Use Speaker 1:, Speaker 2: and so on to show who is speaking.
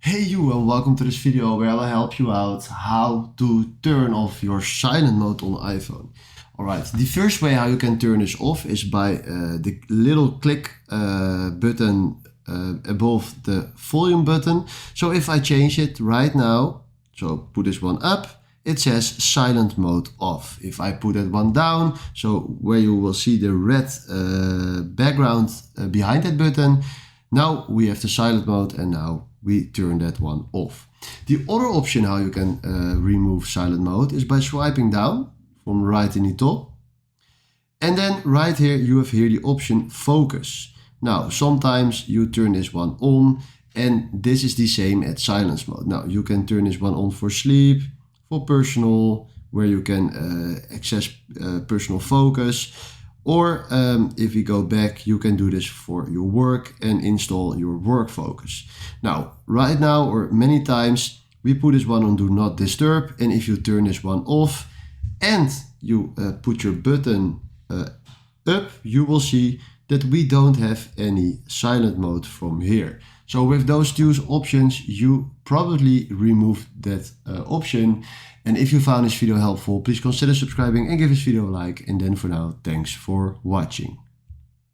Speaker 1: Hey you, and welcome to this video where I will help you out how to turn off your silent mode on iPhone. Alright, the first way how you can turn this off is by the little click button above the volume button. So if I change it right now, so put this one up, it says silent mode off. If I put that one down, so where you will see the red background behind that button, now we have the silent mode and now we turn that one off. The other option how you can remove silent mode is by swiping down from right in the top. And then right here you have here the option focus. Now sometimes you turn this one on and this is the same as silence mode. Now you can turn this one on for sleep, for personal, where you can access personal focus. Or if we go back, you can do this for your work and install your work focus. Now, right now or many times, we put this one on do not disturb. And if you turn this one off and you put your button up, you will see that we don't have any silent mode from here. So with those two options, you probably remove that option. And if you found this video helpful, please consider subscribing and give this video a like. And then for now, thanks for watching.